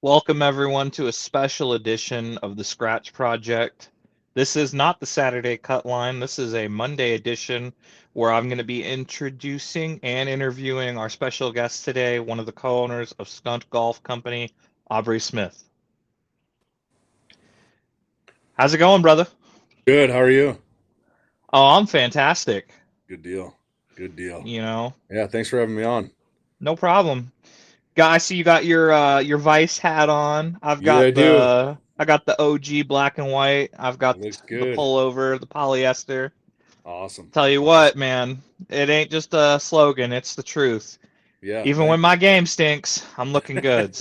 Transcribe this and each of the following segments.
Welcome everyone to a special edition of the Scratch Project. This is not the Saturday cut line. This is a Monday edition where I'm going to be introducing and interviewing our special guest today, one of the co-owners of Skunk Golf Company, Aubrey Smith. How's it going, brother? Good. How are you? Oh, I'm fantastic. Good deal. Good deal. You know, Yeah, thanks for having me on. no problem. I see you got your Vice hat on. Yeah, I do. I got the OG black and white. I've It got looks the good. pullover, the polyester. Awesome. Tell you what, Awesome. man, it ain't just a slogan, it's the truth. Yeah, Even when thank you. my game stinks, I'm looking good.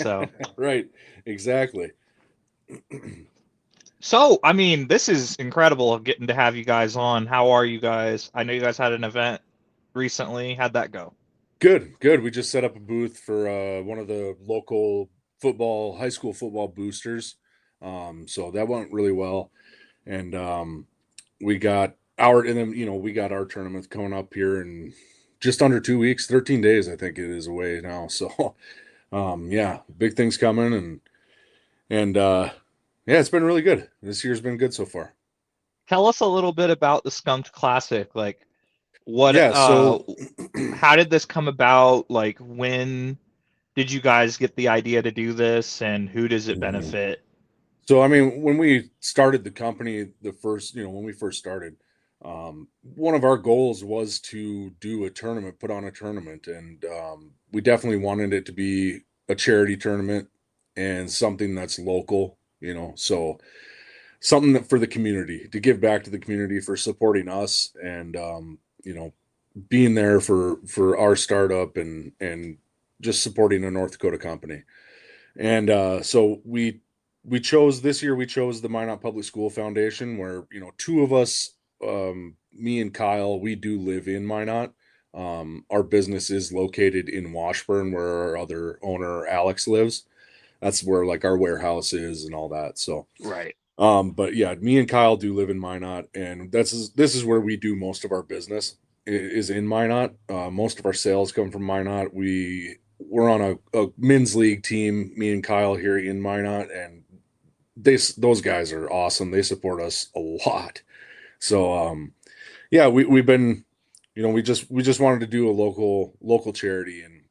Right. Exactly. I mean, this is incredible getting to have you guys on. How are you guys? I know you guys had an event recently. How'd that go? Good. Good. We just set up a booth for one of the local high school football boosters. So that went really well. And we got we got our tournament coming up here in just under 2 weeks, 13 days, I think it is away now. So yeah, big things coming and yeah, it's been really good. This year's been good so far. Tell us a little bit about the Skunk Classic. Like, what, Yeah, so how did this come about? Like, when did you guys get the idea to do this, and who does it Mhm. benefit? So I mean, when we started the company, when we first started, one of our goals was to do a tournament, put on a tournament, and we definitely wanted it to be a charity tournament and something that's local, so something that for the community to give back to the community for supporting us and being there for our startup and just supporting a North Dakota company. And so we chose this year. We chose the Minot Public School Foundation, where two of us, me and Kyle, we do live in Minot. Our business is located in Washburn, where our other owner Alex lives. That's where like our warehouse is and all that. So, Right. but yeah, me and Kyle do live in Minot, and this is where we do most of our business is in Minot. Most of our sales come from Minot. We're on a men's league team, me and Kyle here in Minot, and those guys are awesome. They support us a lot. So yeah, we've been we just wanted to do a local charity, and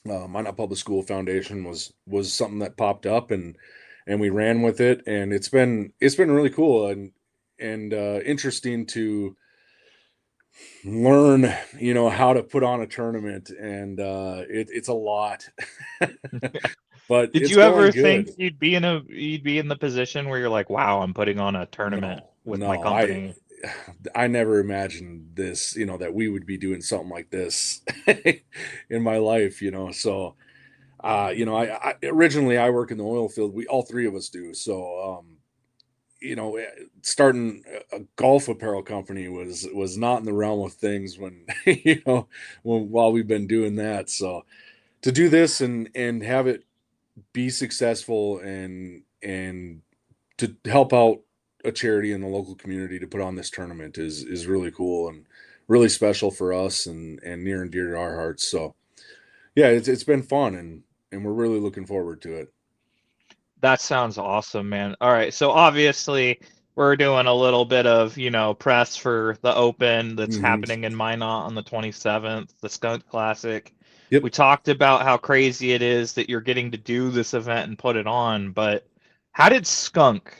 Minot Public School Foundation was something that popped up, and we ran with it, and it's been really cool and interesting to learn how to put on a tournament, and it's a lot. But Did it's you ever going think good. you'd be in the position where you're like, wow, I'm putting on a tournament No, with my no, I company? I never imagined this, that we would be doing something like this in my life, So I originally I work in the oil field. We all three of us do. So you know, starting a golf apparel company was not in the realm of things when while we've been doing that. So to do this and have it be successful and to help out a charity in the local community to put on this tournament is really cool and really special for us and near and dear to our hearts. So yeah, it's been fun and we're really looking forward to it. That sounds awesome, man. All right, so obviously we're doing a little bit of, press for the Open that's Hmm. happening in Minot on the 27th, the Skunk Classic. Yep. We talked about how crazy it is that you're getting to do this event and put it on, but how did Skunk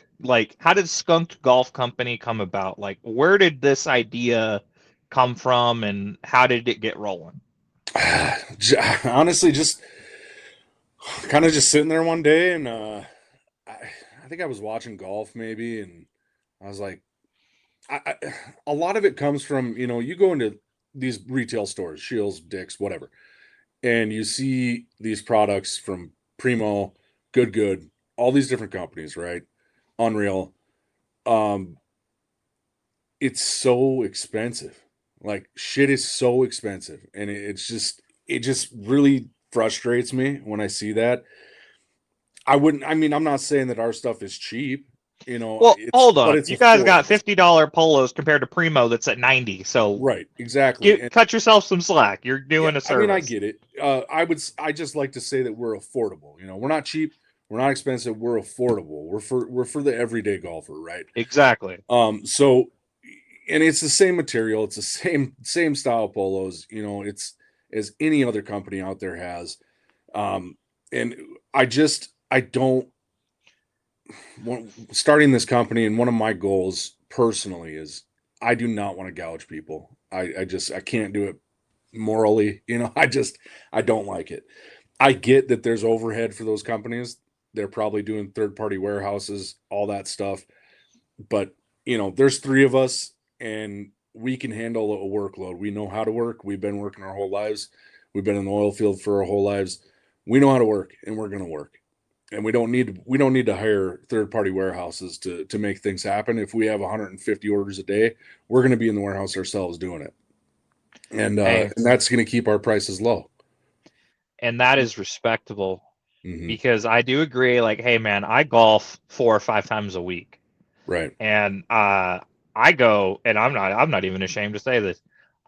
Golf Company come about? Like, where did this idea come from and how did it get rolling? Honestly, just kind of just sitting there one day and I, I think I was watching golf maybe and I was like a lot of it comes from you go into these retail stores, Shields, Dick's, whatever, and you see these products from Primo, Good, all these different companies, right? Unreal. Um, it's so expensive. Like shit is so expensive, and it just really frustrates me when I see that. I wouldn't. I mean, I'm not saying that our stuff is cheap. Well, hold But on. it's You guys got affordable. $50 polos compared to Primo that's at 90. So Right, exactly. And cut yourself some slack. You're yeah, doing a I mean, I service. get it. I just like to say that we're affordable. We're not cheap. We're not expensive. We're affordable. We're for the everyday golfer, right? Exactly. So, and it's the same material. It's the same style polos. You know, it's as any other company out there has. And I don't want starting this company. And one of my goals personally is I do not want to gouge people. I can't do it morally. You know, I don't like it. I get that there's overhead for those companies. They're probably doing third party warehouses, all that stuff. But, you know, there's three of us and we can handle a workload. We know how to work. We've been working our whole lives. We've been in the oil field for our whole lives. We know how to work and we're going to work. And we don't need to hire third party warehouses to make things happen. If we have 150 orders a day, we're going to be in the warehouse ourselves doing it. And Hey, and that's going to keep our prices low. and that is respectable Mm-hmm. because I do agree. Like, hey, man, I golf 4 or 5 times a week, Right. and I go, and I'm not even ashamed to say this.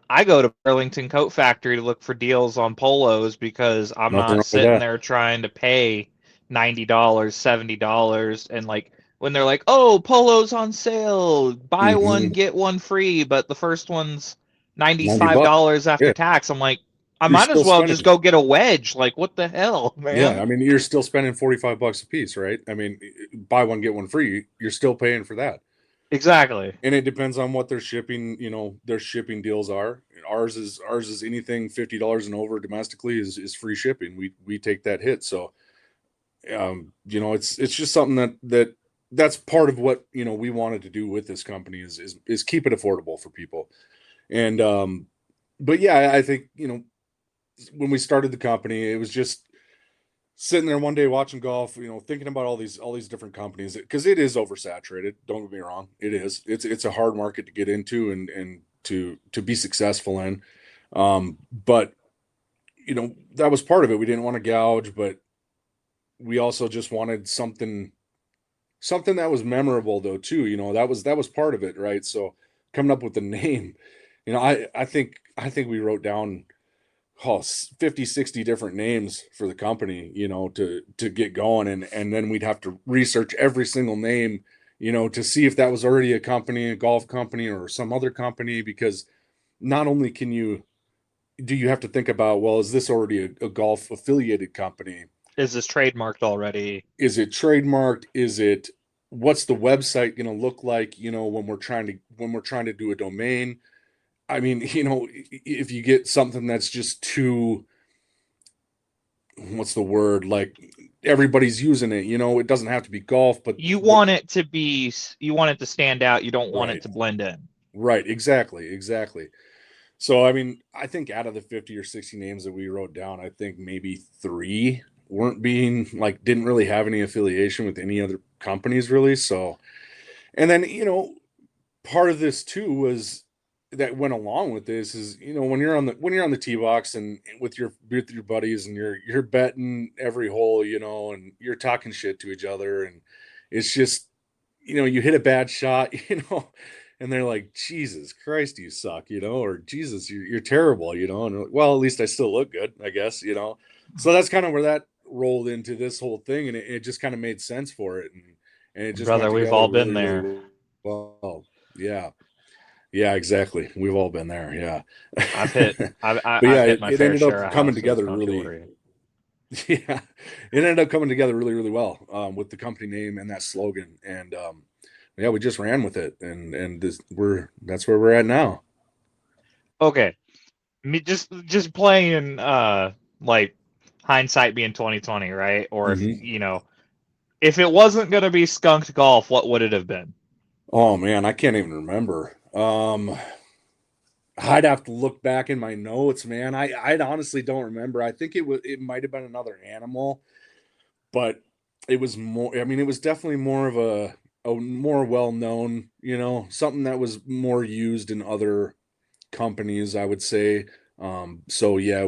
I go to Burlington Coat Factory to look for deals on polos because I'm Nothing not wrong with sitting that. there trying to pay $90, $70, and like when they're like, "Oh, polos on sale, buy one Mm-hmm. get one free," but the first one's $90. $95 after Yeah. tax. I'm like, I You're might as still well just spending. go get a wedge. Like, what the hell, Yeah, man? I mean, you're still spending $45 a piece, right? I mean, buy one get one free. You're still paying for that, Exactly. and it depends on what their shipping, you know, their shipping deals are. Ours is anything $50 and over domestically is free shipping. We take that hit, so you know, it's just something that's part of what you know we wanted to do with this company is keep it affordable for people, and but yeah, I think you know when we started the company, it was just sitting there one day watching golf, you know, thinking about all these different companies because it is oversaturated. Don't get me wrong, it is. It's a hard market to get into and to be successful in. But you know that was part of it. We didn't want to gouge, but we also just wanted something that was memorable though too. You know that was part of it, right? So coming up with the name, you know, I think we wrote down 50, 60 different names for the company, you know, to get going, and then we'd have to research every single name, you know, to see if that was already a company, a golf company or some other company, because not only do you have to think about, well, is this already a golf affiliated company? Is this trademarked already? Is it trademarked? Is it what's the website going to look like, you know, when we're trying to do a domain? I mean, you know, if you get something that's just too, what's the word, like everybody's using it, you know, it doesn't have to be golf, You want it to stand out. You don't want it right, to blend in. right, exactly. So I mean, I think out of the 50 or 60 names that we wrote down, I think maybe three weren't being like didn't really have any affiliation with any other companies really. So and then you know part of this too was that went along with this is, you know, when you're on the tee box and with your buddies and you're betting every hole, you know, and you're talking shit to each other, and it's just, you know, you hit a bad shot, you know, and they're like, Jesus Christ, you suck, you know, or Jesus, you're terrible, you know, and like, well, at least I still look good, I guess, you know. So that's kind of where that rolled into this whole thing, and it just kind of made sense for it, and it just went Brother, we've together all been really, there. really well. Yeah. Yeah, exactly. We've all been there. Yeah. I've hit But yeah, I've hit my it fair ended share up of coming houses, together don't you really, worry. yeah, it ended up coming together really, really well with the company name and that slogan. And yeah, we just ran with it, and that's where we're at now. Okay. Me just playing like hindsight being 2020, right? Or if Hmm. you know, if it wasn't gonna be Skunked Golf, what would it have been? Oh man, I can't even remember. I'd have to look back in my notes, man. I honestly don't remember. I think it might have been another animal, but it was more, I mean, it was definitely more of a more well-known, you know, something that was more used in other companies, I would say. So yeah,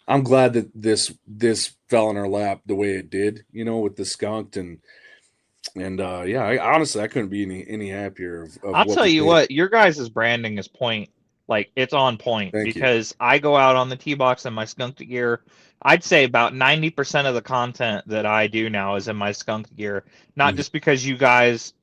I'm glad that this fell in our lap the way it did, you know, with the skunked, and yeah, I honestly I couldn't be any happier of I'll what tell we you did. what, your guys' branding is point Like it's on point Thank you. because I go out on the tee box in my Skunk'd gear. I'd say about 90% of the content that I do now is in my Skunk'd gear. Not Mhm. just because you guys,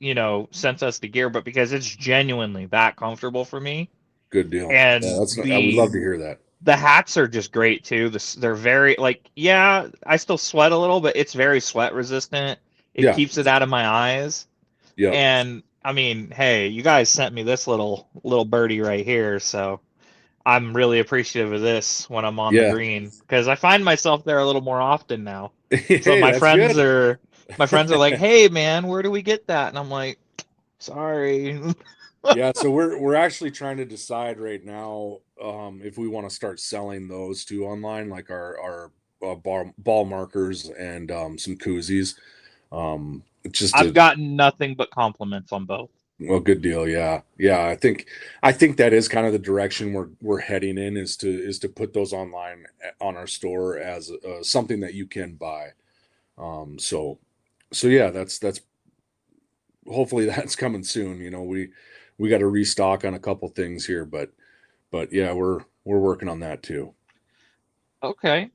sent us the gear, but because it's genuinely that comfortable for me. Good deal. Yeah, And I would love to hear that. the hats are just great too. They're very like, yeah, I still sweat a little, but it's very sweat resistant. It Yeah. keeps it out of my eyes. Yep. And I mean, hey, you guys sent me this little birdie right here, so I'm really appreciative of this when I'm on the Yeah. green because I find myself there a little more often now. So Hey, that's good. my friends are like, "Hey man, where do we get that?" And I'm like, "Sorry." Yeah, so we're actually trying to decide right now if we want to start selling those too online, like our ball markers and some koozies. Just I've to gotten nothing but compliments on both. Well, good deal. Yeah, yeah. I think that is kind of the direction we're heading in is to put those online on our store as something that you can buy. So yeah, that's hopefully that's coming soon. We got to restock on a couple things here, but yeah, we're working on that too. Okay.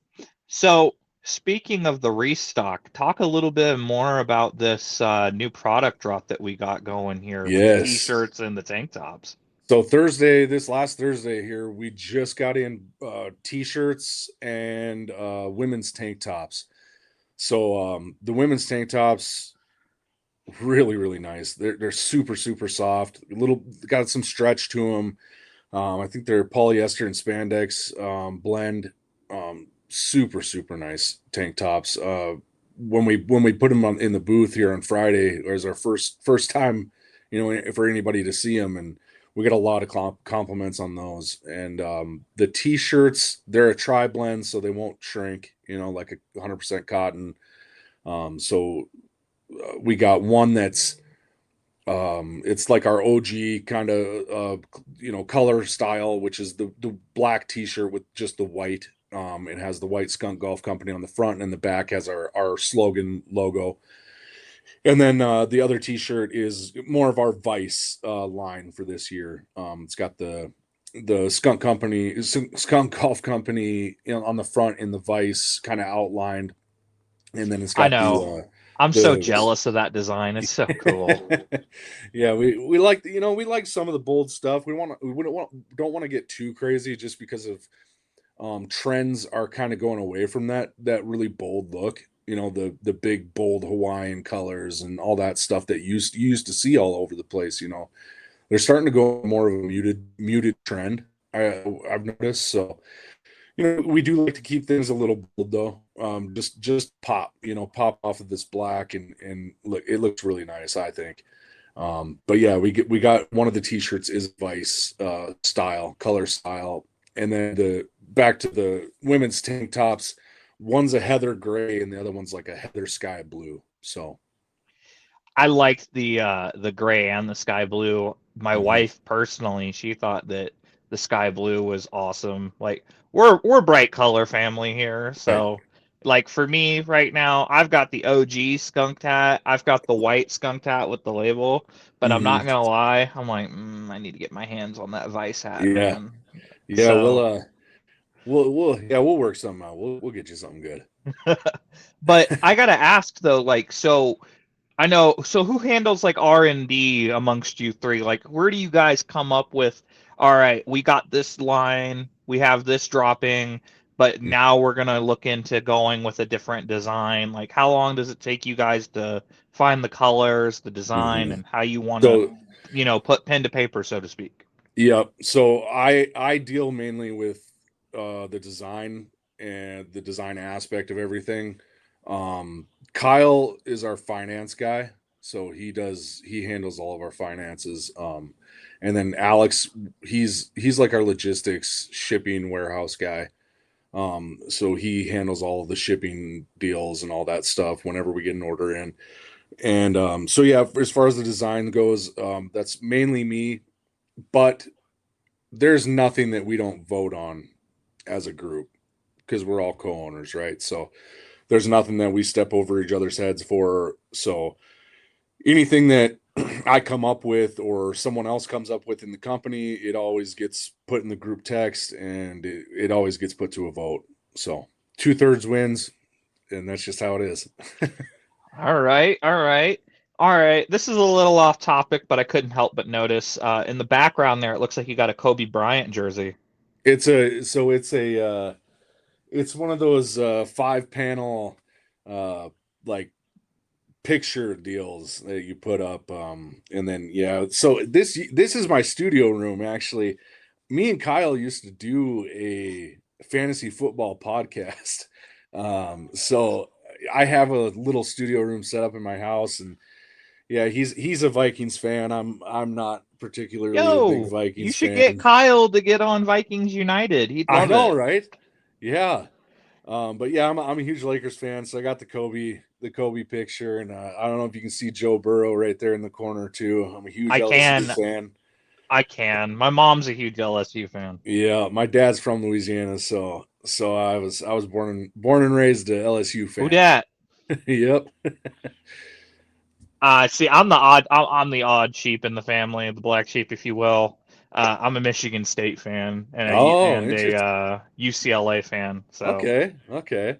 So, speaking of the restock, talk a little bit more about this new product drop that we got going here with the Yes. t-shirts and the tank tops. So this last Thursday here, we just got in t-shirts and women's tank tops. So the women's tank tops really really nice. They're super super soft. A little got some stretch to them. I think they're polyester and spandex blend. Super super nice tank tops. When we put them in the booth here on Friday, it was our first time, for anybody to see them, and we get a lot of compliments on those. And the t-shirts, they're a tri blend, so they won't shrink. Like 100% cotton. So we got one that's it's like our OG kind of color style, which is the black t-shirt with just the white. It has the white Skunk Golf Company on the front, and the back has our slogan logo. And then the other t-shirt is more of our Vice line for this year. It's got the Skunk Golf Company, on the front in the Vice kind of outlined, and then it's I got know. I'm so the jealous of that design. It's so cool. yeah, we like we like some of the bold stuff. We don't want to get too crazy just because of trends are kind of going away from that really bold look. The big bold Hawaiian colors and all that stuff that you used to see all over the place. They're starting to go more of a muted trend. I've noticed. So we do like to keep things a little bold though. Just pop off of this black and look, it looks really nice, I think. But yeah, we got one of the t-shirts is Vice color style, and then the back to the women's tank tops. One's a heather gray and the other one's like a heather sky blue. So I liked the gray and the sky blue. My mhm, wife personally, she thought that the sky blue was awesome. Like we're bright color family here, right. so like for me right now, I've got the OG skunked hat. I've got the white skunked hat with the label, but I'm Hmm. not gonna lie, I'm like, I need to get my hands on that Vice hat, Yeah. man. Yeah, So, we'll work something out. We'll get you something good. but I gotta ask though, like, so I know. So who handles like R&D amongst you three? Like, where do you guys come up with, all right, we got this line, we have this dropping, but now we're gonna look into going with a different design. Like, how long does it take you guys to find the colors, the design, Hmm. and how you want to, So put pen to paper, so to speak? yeah, so I deal mainly with the design and the design aspect of everything. Kyle is our finance guy, so he handles all of our finances. And then Alex, he's like our logistics shipping warehouse guy. So he handles all of the shipping deals and all that stuff whenever we get an order in. And so yeah, as far as the design goes, that's mainly me, but there's nothing that we don't vote on as a group because we're all co-owners, right? So there's nothing that we step over each other's heads for. So anything that I come up with or someone else comes up with in the company, it always gets put in the group text, and it always gets put to a vote. So 2/3 wins, and that's just how it is. All right, all right, all right. This is a little off topic, but I couldn't help but notice in the background there, it looks like you got a Kobe Bryant jersey. It's one of those 5 panel uh like picture deals that you put up, and then yeah, so this is my studio room actually. Me and Kyle used to do a fantasy football podcast. So I have a little studio room set up in my house, and yeah, he's a Vikings fan. I'm not particularly a big Yo, you Vikings should get fan. Kyle to get on Vikings United. He'd I love know, it. right? Yeah. But yeah, I'm a huge Lakers fan, so I got the Kobe picture, and I don't know if you can see Joe Burrow right there in the corner too. I'm a huge I LSU can, fan. I can. My mom's a huge LSU fan. Yeah, my dad's from Louisiana, so I was born and raised a LSU Who fan. dat? Yep. See, I'm the odd sheep in the family, the black sheep, if you will. I'm a Michigan State fan Oh, and a interesting. UCLA fan. So, Okay, okay.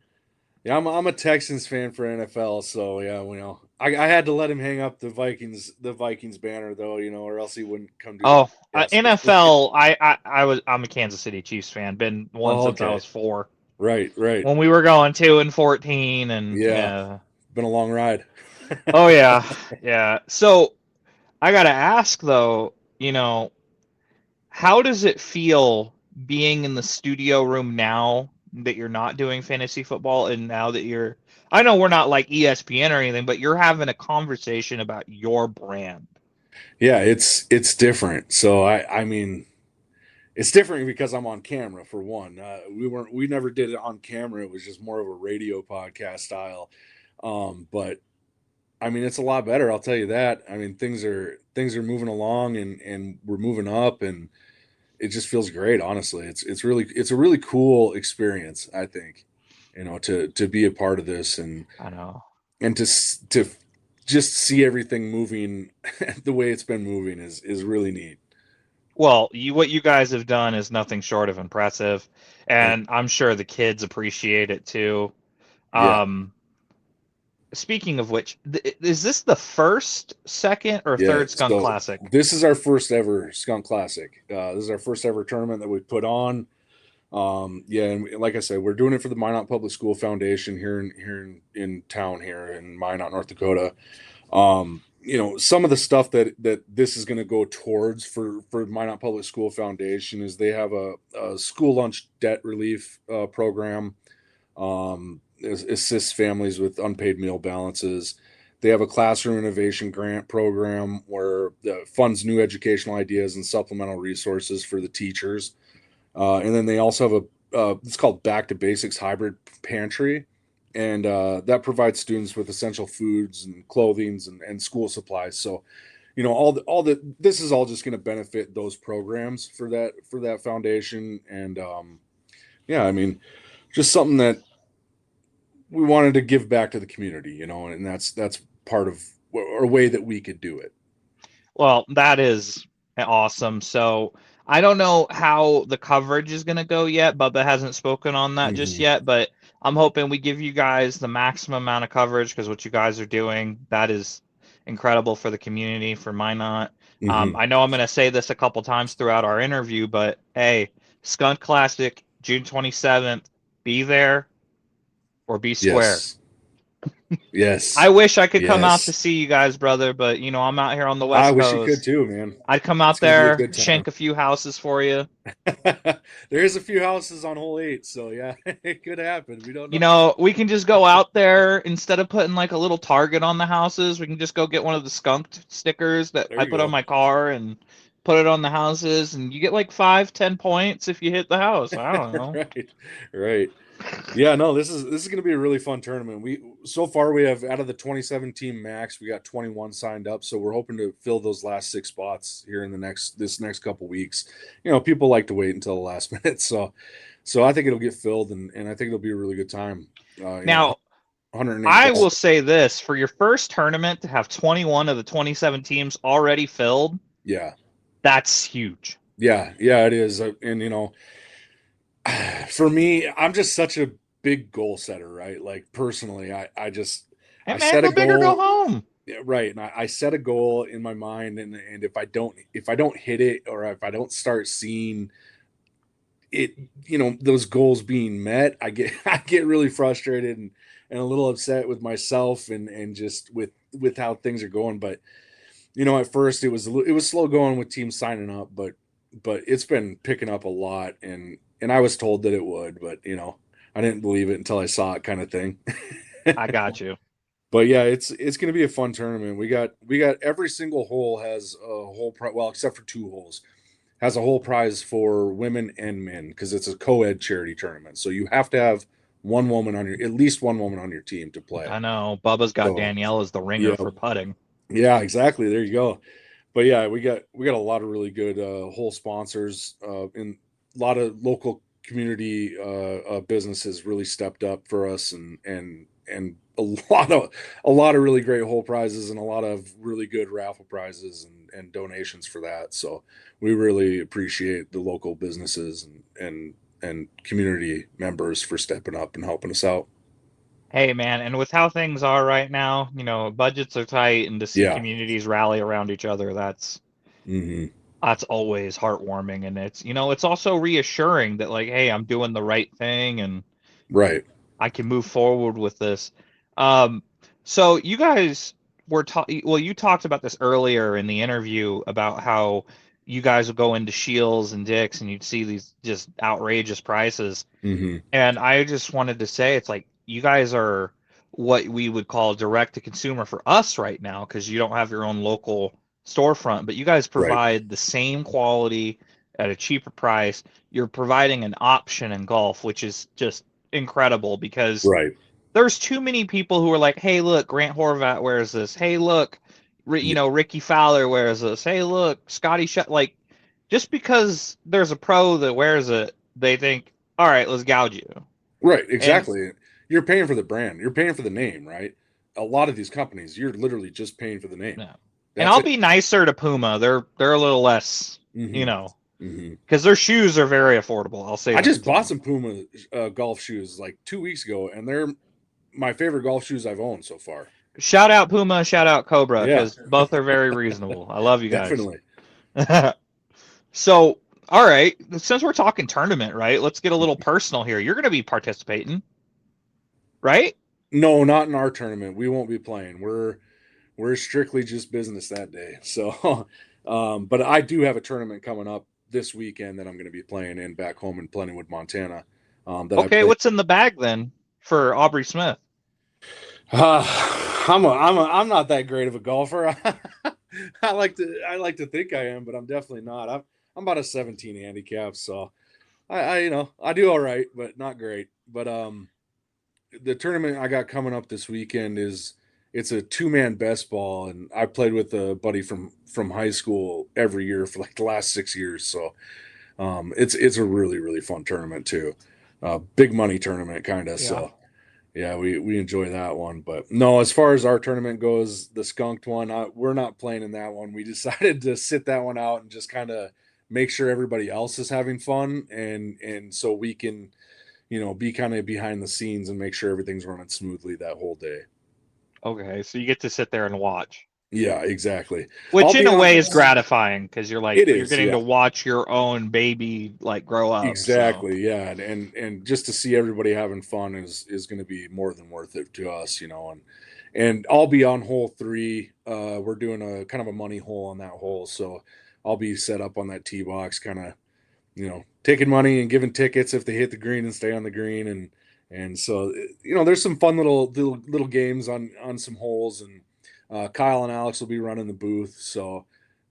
Yeah, I'm a Texans fan for NFL, so yeah, I had to let him hang up the Vikings banner though, or else he wouldn't come do the oh, podcast with me. NFL. I'm a Kansas City Chiefs fan. Been one Oh, since I okay. was 4. Right, right. When we were going 2-14, and Yeah, yeah. been a long ride. Oh yeah, yeah. So I gotta ask though, how does it feel being in the studio room now that you're not doing fantasy football and now that I know we're not like ESPN or anything, but you're having a conversation about your brand. Yeah, it's different. So I mean, it's different because I'm on camera for one. We never did it on camera. It was just more of a radio podcast style. But I mean, it's a lot better. I'll tell you that. I mean, things are moving along, and we're moving up, and it just feels great. Honestly, it's a really cool experience. I think, to be a part of this, I know. and to just see everything moving the way it's been moving is really neat. Well, what you guys have done is nothing short of impressive, Thank and I'm sure the kids appreciate it too. Yeah. Um, Speaking of which, is this the first, second, or Yeah. third Skunk So Classic? this is our first ever Skunk Classic. This is our first ever tournament that we put on. Yeah, and like I said, we're doing it for the Minot Public School Foundation here in town here in Minot, North Dakota. Some of the stuff that this is going to go towards for Minot Public School Foundation is they have a school lunch debt relief program. Assists families with unpaid meal balances. They have a classroom innovation grant program where funds new educational ideas and supplemental resources for the teachers. And then they also have it's called Back to Basics Hybrid Pantry, and that provides students with essential foods and clothing and school supplies. So, this is all just going to benefit those programs for that foundation, and yeah, I mean, just something that we wanted to give back to the community, and that's part of a way that we could do it. Well, that is awesome. So I don't know how the coverage is going to go yet. Bubba hasn't spoken on that just Hmm. yet, but I'm hoping we give you guys the maximum amount of coverage because what you guys are doing, that is incredible for the community, for Minot. Hmm. I know I'm going to say this a couple times throughout our interview, but hey, Skunk Classic, June 27th, be there or be square. Yes. Yes. I wish I could come out to Yes. see you guys, brother, but I'm out here on the I West wish you could Coast. too, man. I'd come It's out going to be a there, good time. shank a few houses for you. There's a few houses on hole 8, so yeah, it could happen. We don't know. We can just go out there instead of putting like a little target on the houses. We can just go get one of the Skunk'd stickers that There I you put on go. my car and put it on the houses, and you get like 5-10 points if you hit the house. I don't know. Right. Right. Yeah, no, this is going to be a really fun tournament. So far we have, out of the 27 team max, we got 21 signed up, so we're hoping to fill those last 6 spots here in this next couple weeks. People like to wait until the last minute, so I think it'll get filled, and I think it'll be a really good time. Now, 108 I golf. will say this, for your first tournament to have 21 of the 27 teams already filled, Yeah. that's huge. Yeah. Yeah, it is. And, you know, for me, I'm just such a big goal setter, right? Like personally, Hey I man, set a go big or go goal. home. Yeah, right. And I set a goal in my mind, and if I don't hit it, or if I don't start seeing it, you know, those goals being met, I get I get really frustrated and a little upset with myself and just with how things are going. But you know, at first it was slow going with teams signing up, but it's been picking up a lot, and I was told that it would, but you know, I didn't believe it until I saw it, kind of thing. I got you. But yeah, it's going to be a fun tournament. We got every single hole has a whole well, except for two holes, has a whole prize for women and men because it's a co-ed charity tournament. So you have to have one woman on your at least one woman on your team to play. I know. Bubba's got So Danielle as the ringer yeah, for putting. yeah, exactly. There you go. But yeah, we got a lot of really good whole sponsors and a lot of local community businesses really stepped up for us and a lot of really great whole prizes and a lot of really good raffle prizes and donations for that. So we really appreciate the local businesses and community members for stepping up and helping us out. Hey man, and with how things are right now, you know, budgets are tight and to see Yeah. communities rally around each other, Hmm. that's always heartwarming, and it's, you know, it's also reassuring that like, hey, I'm doing the right thing and Right. I can move forward with this. Um, so you guys were well, you talked about this earlier in the interview about how you guys would go into Shields and Dick's and you'd see these just outrageous prices. Hmm. And I just wanted to say it's like you guys are what we would call direct to consumer for us right now because you don't have your own local storefront, but you guys Right. provide the same quality at a cheaper price. You're providing an option in golf, which is just incredible because Right. there's too many people who are like, "Hey, look, Grant Horvat wears this. Hey, look, you Yeah. know, Ricky Fowler wears this. Hey, look, Scotty like just because there's a pro that wears it, they think, all right, let's gouge you. Right, And exactly. You're paying for the brand. You're paying for the name, right? A lot of these companies, you're literally just paying for the name. no, and That's I'll it. be nicer to Puma. They're a little less, you Hmm. know, Hmm. because their shoes are very affordable. I'll say I that just bought too. some Puma golf shoes like 2 weeks ago, and they're my favorite golf shoes I've owned so far. Shout out Puma, shout out Cobra, Yeah, because both are very reasonable. I love you guys. definitely. So, all right, since we're talking tournament, right? Let's get a little personal here. You're going to be participating, right? No, not in our tournament. We won't be playing. We're strictly just business that day. So, but I do have a tournament coming up this weekend that I'm going to be playing in back home in Plentywood, Montana. That I Okay, play. what's in the bag then for Aubrey Smith? Uh, I'm not that great of a golfer. I like to think I am, but I'm definitely not. I'm about a 17 handicap, so I you know I do all right, but not great. But the tournament I got coming up this weekend is it's a two-man best ball, and I played with a buddy from high school every year for like the last 6 years. So it's a really fun tournament too, big money tournament kind of. Yeah. So yeah, we enjoy that one. But no, as far as our tournament goes, the Skunk'd one, we're not playing in that one. We decided to sit that one out and just kind of make sure everybody else is having fun, and so we can, you know, be kind of behind the scenes and make sure everything's running smoothly that whole day. Okay, so you get to sit there and watch, Yeah, exactly. I'll which in be a way is honest. gratifying because you're like It you're is, getting yeah. to watch your own baby like grow up. So, Exactly, yeah, and just to see everybody having fun is going to be more than worth it to us, you know. And I'll be on hole three. We're doing a kind of a money hole on that hole, so I'll be set up on that tee box, kind of, you know, taking money and giving tickets if they hit the green and stay on the green, and so you know, there's some fun little games on some holes, and Kyle and Alex will be running the booth, so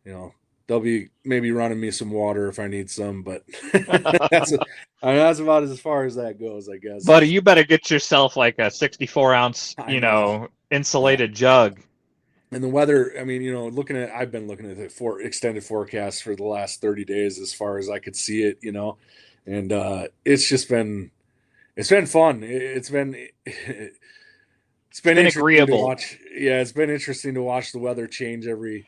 you know they'll be maybe running me some water if I need some, but that's I mean, that's about as far as that goes, I guess. buddy, you better get yourself like a 64-ounce, I you know, know, yeah. insulated jug. And the weather, I mean, you know, I've been looking at the extended forecast for the last 30 days as far as I could see it, you know, and it's just been, it's been fun. It's been, it's It's been been interesting to agreeable. watch. Yeah, it's been interesting to watch the weather change every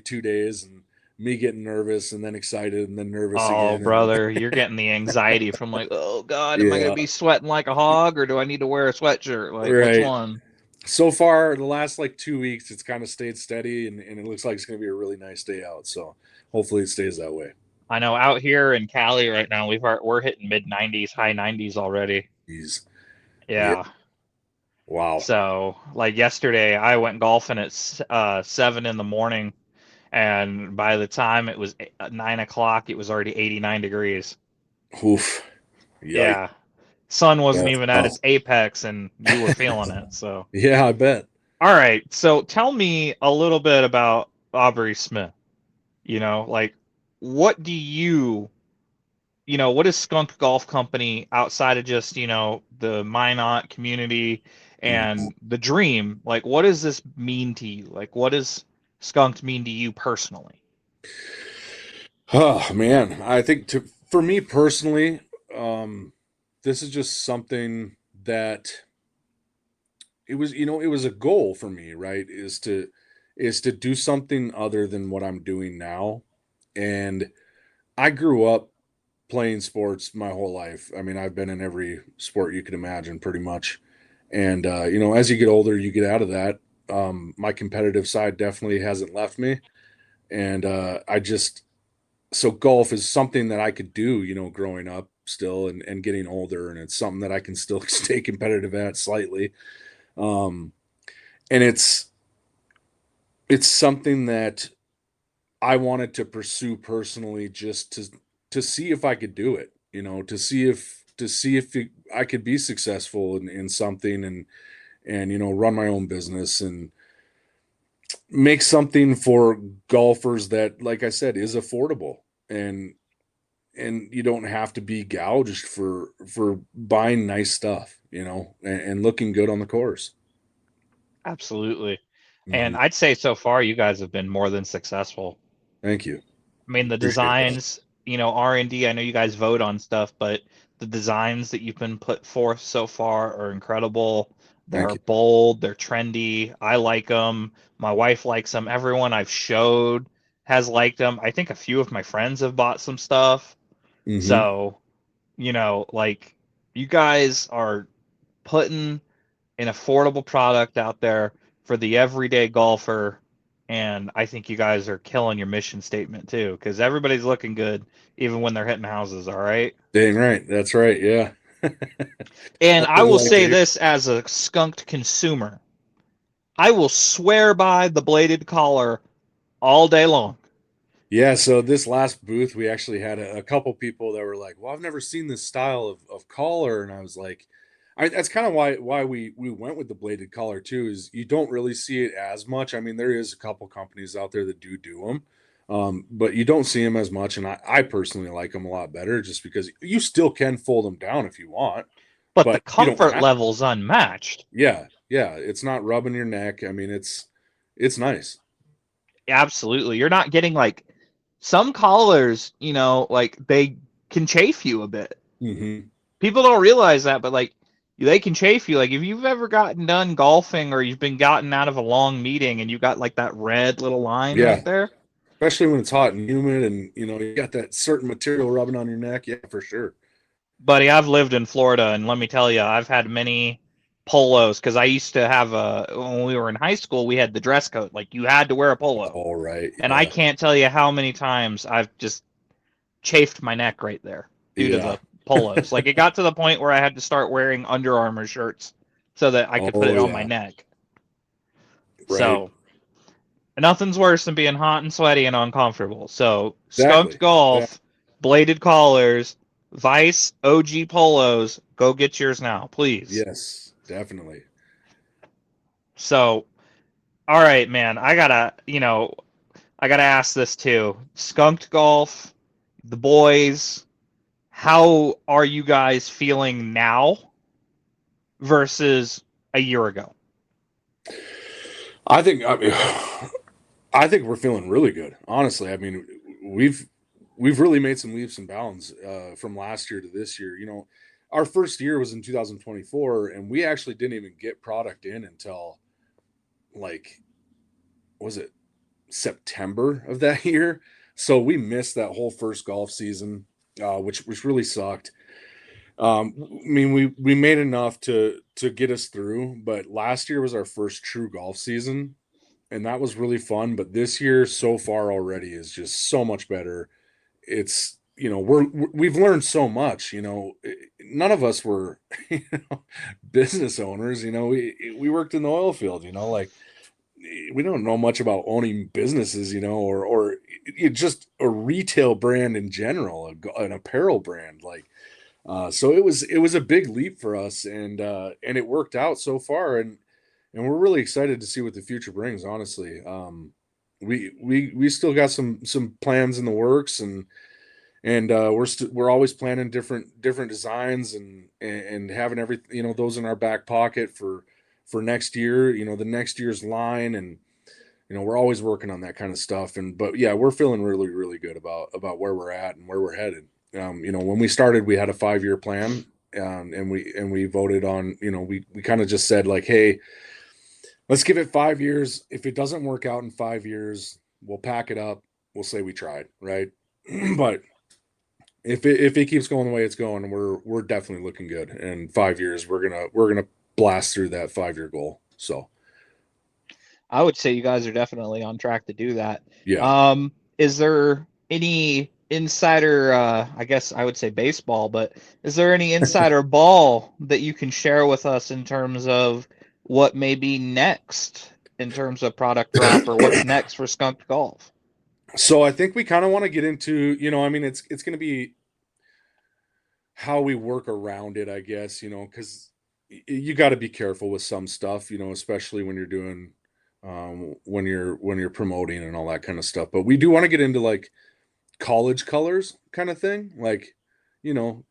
2 days, and me getting nervous and then excited and then nervous Oh, again. And brother, you're getting the anxiety from like, oh God, am I gonna yeah, be sweating like a hog or do I need to wear a sweatshirt? Like, which right. one? So far, the last like 2 weeks, it's kind of stayed steady, and it looks like it's going to be a really nice day out. So hopefully it stays that way. I know out here in Cali right now, we're hitting mid 90s, high 90s already. Jeez. Yeah. Yeah. Wow. So, like yesterday, I went golfing at 7 in the morning, and by the time it was 9 o'clock, it was already 89 degrees. Oof. Yikes. Yeah. Sun wasn't That's even at tough. its apex, and you were feeling it. So, Yeah, I bet. all right. So, tell me a little bit about Aubrey Smith. Like, what do what is Skunk Golf Company outside of just, the Minot community Mhm. and the dream? Like, what does this mean to you? Like, what does Skunk'd mean to you personally? Oh man, I think for me personally, um, this is just something that it was a goal for me, right? Is to do something other than what I'm doing now. And I grew up playing sports my whole life. I mean, I've been in every sport you could imagine pretty much. And as you get older, you get out of that. My competitive side definitely hasn't left me. And I just so golf is something that I could do, growing up still and getting older, and it's something that I can still stay competitive at slightly. Um, and it's something that I wanted to pursue personally, just to see if I could do it, to see if I could be successful in something, and run my own business and make something for golfers that, like I said, is affordable, and you don't have to be gouged for buying nice stuff, and looking good on the course. Absolutely. And Mhm. I'd say so far you guys have been more than successful. Thank you. I mean, the Appreciate that. designs, R&D, I know you guys vote on stuff, but the designs that you've been put forth so far are incredible. Thank They're you. bold, they're trendy. I like them. My wife likes them. Everyone I've showed has liked them. I think a few of my friends have bought some stuff. Hmm. So, like you guys are putting an affordable product out there for the everyday golfer. And I think you guys are killing your mission statement too, because everybody's looking good, even when they're hitting houses. All right. Dang right. That's right. Yeah. And I Nothing will like say it. this as a skunked consumer, I will swear by the bladed collar all day long. Yeah, so this last booth, we actually had a couple people that were like, "Well, I've never seen this style of collar," and I was like, that's kind of why we went with the bladed collar too. Is you don't really see it as much. I mean, there is a couple companies out there that do them, but you don't see them as much. And I personally like them a lot better, just because you still can fold them down if you want, But the but you don't comfort have. level's unmatched. Yeah, yeah, it's not rubbing your neck. I mean, it's nice. Absolutely. You're not getting like some collars, like they can chafe you a bit. Hmm. People don't realize that, but like they can chafe you. Like if you've ever gotten done golfing or you've been gotten out of a long meeting and you got like that red little line Yeah, right there, especially when it's hot and humid, and you got that certain material rubbing on your neck. Yeah, for sure. buddy, I've lived in Florida and let me tell you, I've had many polos because I used to have when we were in high school, we had the dress code. Like you had to wear a polo. All right. And I Yeah. can't tell you how many times I've just chafed my neck right there due to Yeah. the polos. Like it got to the point where I had to start wearing Under Armour shirts so that I could put Oh it on my yeah. neck. Right. So nothing's worse than being hot and sweaty and uncomfortable. So Skunk'd Exactly. Yeah. Golf, bladed collars, Vice OG polos, go get yours now, please. Yes. Definitely. So, all right, man, I gotta ask this too. Skunk'd Golf, the boys, how are you guys feeling now versus a year ago? I mean, I think we're feeling really good. Honestly, I mean, we've we've really made some leaps and bounds from last year to this year. our first year was in 2024, and we actually didn't even get product in until like, was it September of that year? So we missed that whole first golf season, which really sucked. I mean, we made enough to get us through, but last year was our first true golf season, and that was really fun. But this year so far already is just so much better. It's, we've learned so much. None of us were business owners. We worked in the oil field. Like, we don't know much about owning businesses, or just a retail brand in general, an apparel brand. Like, so it was a big leap for us, and it worked out so far, and we're really excited to see what the future brings. Honestly, we still got some plans in the works, and we're always planning different designs, and having everything, those in our back pocket for next year, the next year's line, and we're always working on that kind of stuff. But yeah, we're feeling really, really good about where we're at and where we're headed. When we started, we had a 5-year plan, and we voted on, we kind of just said like, hey, let's give it 5 years. If it doesn't work out in 5 years, we'll pack it up. We'll say we tried, right? But if it keeps going the way it's going, we're definitely looking good. In 5 years, we're gonna blast through that 5-year goal. So I would say you guys are definitely on track to do that. yeah. Is there any insider, I guess I would say baseball, but is there any insider ball that you can share with us in terms of what may be next in terms of product drop, or what's next for Skunk'd Golf? So I think we kind of want to get into, I mean, it's going to be how we work around it, I guess, because you got to be careful with some stuff, especially when you're doing, when you're promoting and all that kind of stuff. But we do want to get into like college colors kind of thing, like,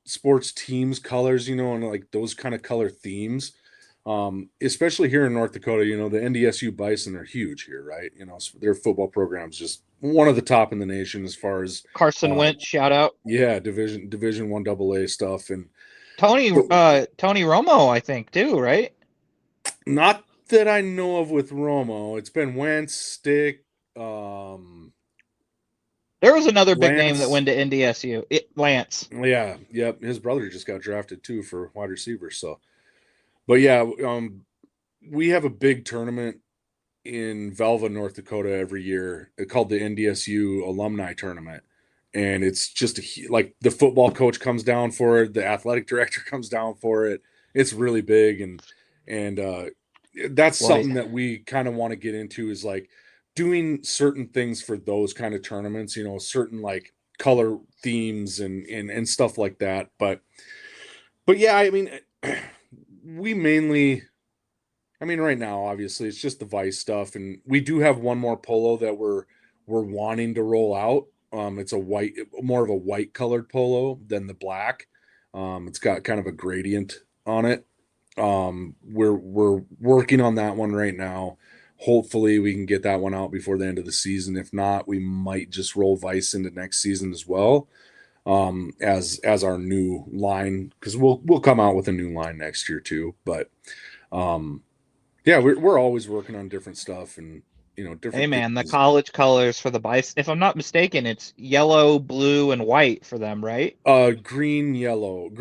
sports teams colors, and like those kind of color themes. Especially here in North Dakota, the NDSU Bison are huge here, right? So their football program's just one of the top in the nation as far as Carson Wentz, shout out. yeah, Division 1 AA stuff. And Tony Romo, I think too, right? not that I know of with Romo. It's been Wentz, Stick, um, There was another big name that Lance. went to NDSU. Lance. Yeah, yep. His brother just got drafted too for wide receiver. So, but yeah, we have a big tournament in Velva, North Dakota every year, called the NDSU Alumni Tournament. And it's just like the football coach comes down for it, the athletic director comes down for it. It's really big, and that's something that we kind of want to get into, is like doing certain things for those kind of tournaments, certain like color themes and stuff like that. But yeah, I mean, we mainly, I mean, right now, obviously, it's just the Vice stuff, and we do have one more polo that we're wanting to roll out. It's more of a white colored polo than the black. It's got kind of a gradient on it. We're working on that one right now. Hopefully, we can get that one out before the end of the season. If not, we might just roll Vice into next season as well, as our new line, because we'll come out with a new line next year too. But yeah, we're always working on different stuff, and different. Hey man, the college colors for the Bison, if I'm not mistaken, it's yellow, blue, and white for them, right? Green, and yellow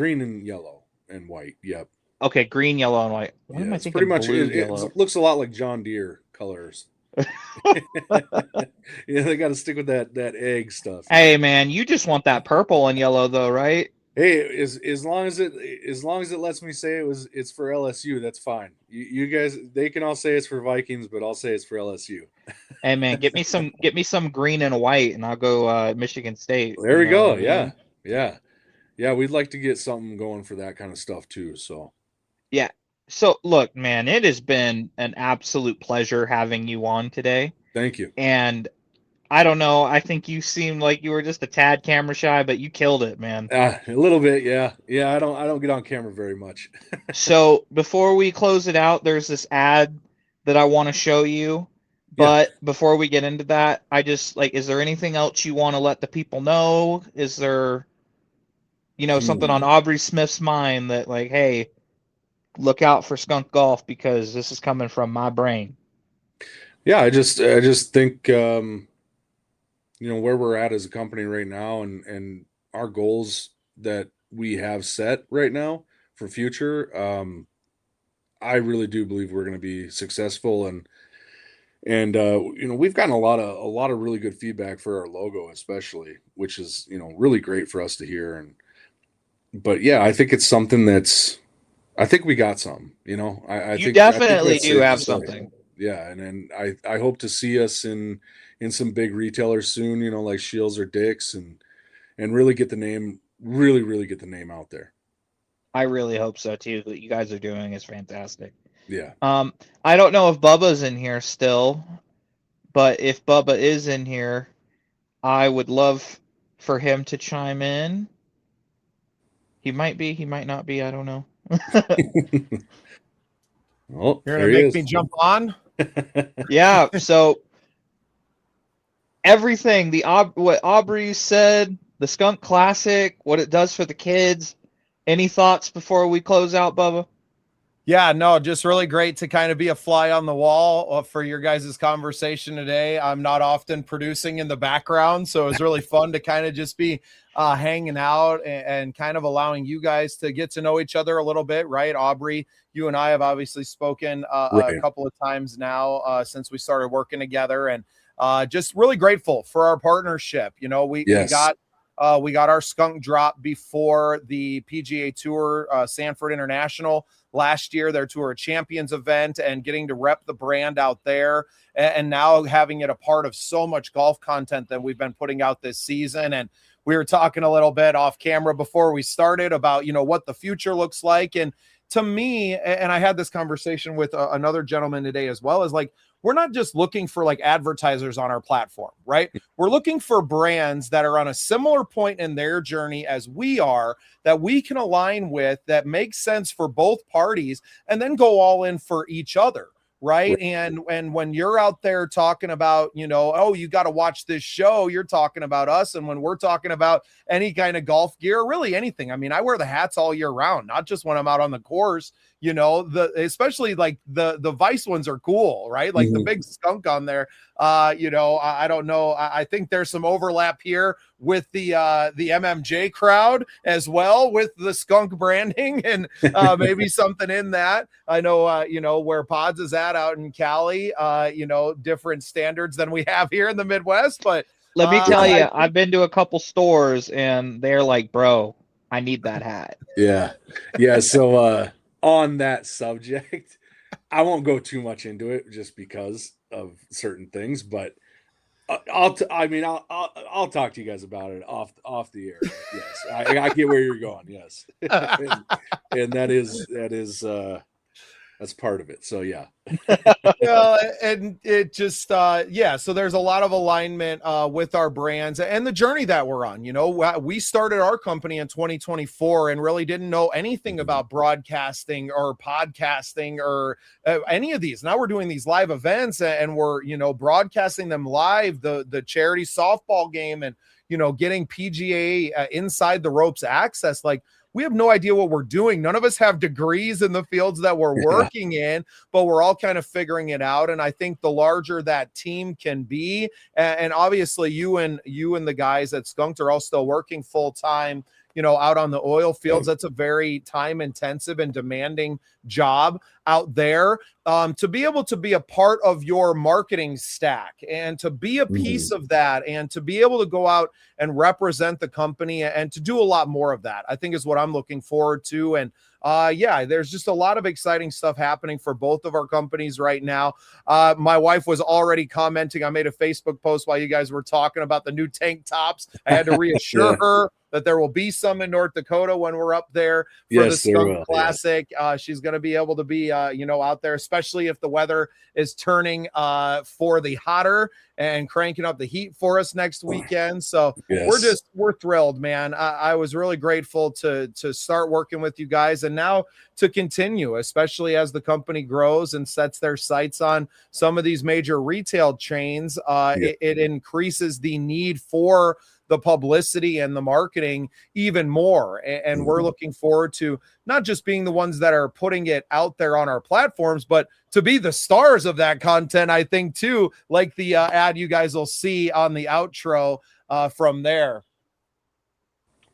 and white. Yep. Okay, green, yellow, and white. What am I It's thinking? pretty much Blue, it looks a lot like John Deere colors. Yeah, they got to stick with that egg stuff. Hey man, you just want that purple and yellow though, right? Hey, as long as it lets me say it's for LSU, that's fine. You guys, they can all say it's for Vikings, but I'll say it's for LSU. Hey man, get me some green and white, and I'll go Michigan State. There we go. I mean? Yeah. We'd like to get something going for that kind of stuff too. So Yeah. So look, man, it has been an absolute pleasure having you on today. thank you. And I don't know, I think you seemed like you were just a tad camera shy, but you killed it, man. A little bit, yeah. I don't get on camera very much. So before we close it out, there's this ad that I want to show you. But before we get into that, I just is there anything else you want to let the people know? Is there, something on Aubrey Smith's mind that like, hey, look out for Skunk Golf because this is coming from my brain. Yeah, I just think where we're at as a company right now, and our goals that we have set right now for future. I really do believe we're going to be successful, and we've gotten a lot of really good feedback for our logo, especially, which is really great for us to hear. But yeah, I think it's something I think we got some. I You think definitely that's do safe to have say. something. Yeah, and I hope to see us in some big retailers soon. Like Shields or Dick's, and really get the name, really get the name out there. I really hope so too. What you guys are doing is fantastic. Yeah. I don't know if Bubba's in here still, but if Bubba is in here, I would love for him to chime in. He might be, he might not be, I don't know. Oh, You're there gonna he make is. me jump on? Yeah, so everything what Aubrey said, the Skunk Classic, what it does for the kids. Any thoughts before we close out, Bubba? Yeah, no, just really great to kind of be a fly on the wall for your guys' conversation today. I'm not often producing in the background, so it was really fun to kind of just be hanging out and kind of allowing you guys to get to know each other a little bit, right? Aubrey, you and I have obviously spoken Right. a couple of times now since we started working together, and just really grateful for our partnership. We got our skunk drop before the PGA Tour Sanford International last year, their Tour of Champions event, and getting to rep the brand out there, and now having it a part of so much golf content that we've been putting out this season. And we were talking a little bit off camera before we started about what the future looks like. And to me, and I had this conversation with another gentleman today as well, is like, we're not just looking for like advertisers on our platform, right? We're looking for brands that are on a similar point in their journey as we are, that we can align with, that makes sense for both parties, and then go all in for each other. Right. And when you're out there talking about, oh, you got to watch this show, you're talking about us. And when we're talking about any kind of golf gear, really anything. I mean, I wear the hats all year round, not just when I'm out on the course. Especially like the Vice ones are cool, right? Like the big skunk on there. I don't know. I think there's some overlap here with the MMJ crowd as well, with the skunk branding, and maybe something in that. I know, where Pods is at out in Cali, different standards than we have here in the Midwest. But let me tell you, I've been to a couple stores and they're like, bro, I need that hat. Yeah. Yeah. So on that subject, I won't go too much into it just because of certain things, but I'll talk to you guys about it off the air. Yes, I get where you're going. Yes, and that is that's part of it. So yeah. And it just so there's a lot of alignment with our brands and the journey that we're on. We started our company in 2024 and really didn't know anything about broadcasting or podcasting or any of these. Now we're doing these live events and we're broadcasting them live, the charity softball game, and getting PGA inside the ropes access. Like, we have no idea what we're doing. None of us have degrees in the fields that we're working in, but we're all kind of figuring it out. And I think the larger that team can be, and obviously you and the guys at Skunk'd are all still working full time, out on the oil fields. That's a very time intensive and demanding job out there. To be able to be a part of your marketing stack and to be a piece of that, and to be able to go out and represent the company and to do a lot more of that, I think is what I'm looking forward to. And there's just a lot of exciting stuff happening for both of our companies right now. My wife was already commenting. I made a Facebook post while you guys were talking about the new tank tops. I had to reassure her that there will be some in North Dakota when we're up there for the Skunk Classic. She's going to be able to be, out there, especially if the weather is turning for the hotter and cranking up the heat for us next weekend. So we're thrilled, man. I was really grateful to start working with you guys, and now to continue, especially as the company grows and sets their sights on some of these major retail chains. It increases the need for the publicity and the marketing even more. And we're looking forward to not just being the ones that are putting it out there on our platforms, but to be the stars of that content, I think, too, like the ad you guys will see on the outro from there.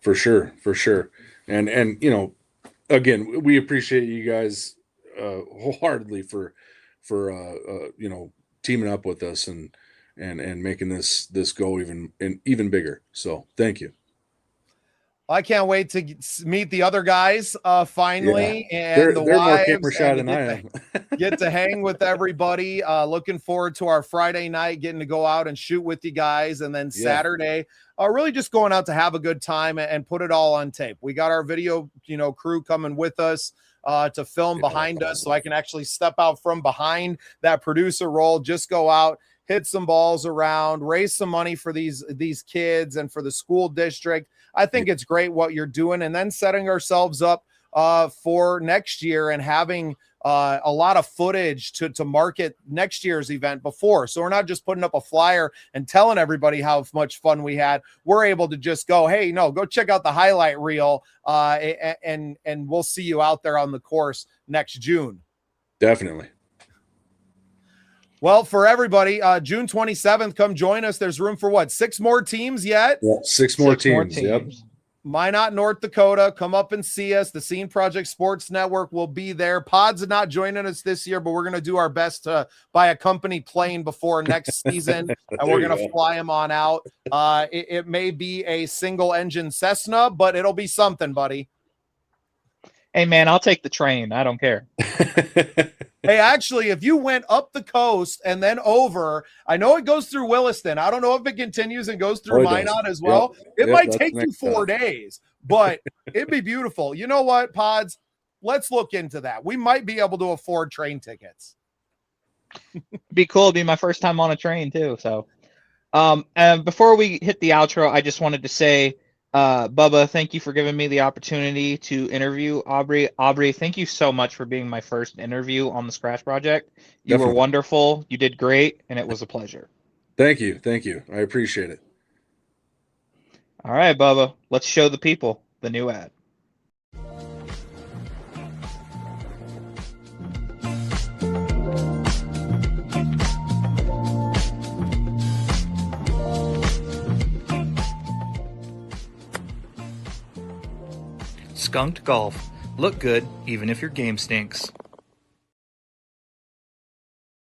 For sure. And you know, again, we appreciate you guys wholeheartedly for you know, teaming up with us and making this go even bigger. So thank you. I can't wait to meet the other guys finally, yeah. and the they're more wives, camera shy than I am. Get to hang with everybody. Looking forward to our Friday night, getting to go out and shoot with you guys, and then Saturday, really just going out to have a good time and put it all on tape. We got our video, you know, crew coming with us to film behind us, so I can actually step out from behind that producer role, just go out, hit some balls around, raise some money for these kids and for the school district. I think it's great what you're doing, and then setting ourselves up for next year and having a lot of footage to market next year's event before. So we're not just putting up a flyer and telling everybody how much fun we had. We're able to just go, hey, no, go check out the highlight reel, and we'll see you out there on the course next June. Definitely. Well, for everybody, June 27th, come join us. There's room for what? 6 more teams yet? Yeah, 6 more teams. Yep. Minot, North Dakota. Come up and see us. The Scene Project Sports Network will be there. Pod's not joining us this year, but we're going to do our best to buy a company plane before next season, and we're going to fly them on out. It may be a single engine Cessna, but it'll be something, buddy. Hey, man, I'll take the train. I don't care. Hey, actually, if you went up the coast and then over, I know it goes through Williston. I don't know if it continues and goes through Minot as well. It might take you 4 days, but it'd be beautiful. You know what, Pods? Let's look into that. We might be able to afford train tickets. Be cool. It'd be my first time on a train too. So, and before we hit the outro, I just wanted to say, Bubba, thank you for giving me the opportunity to interview Aubrey. Aubrey, thank you so much for being my first interview on the Scratch Project. You were wonderful. You did great, and it was a pleasure. Thank you. I appreciate it. All right, Bubba, let's show the people the new ad. Skunk'd Golf. Look good even if your game stinks.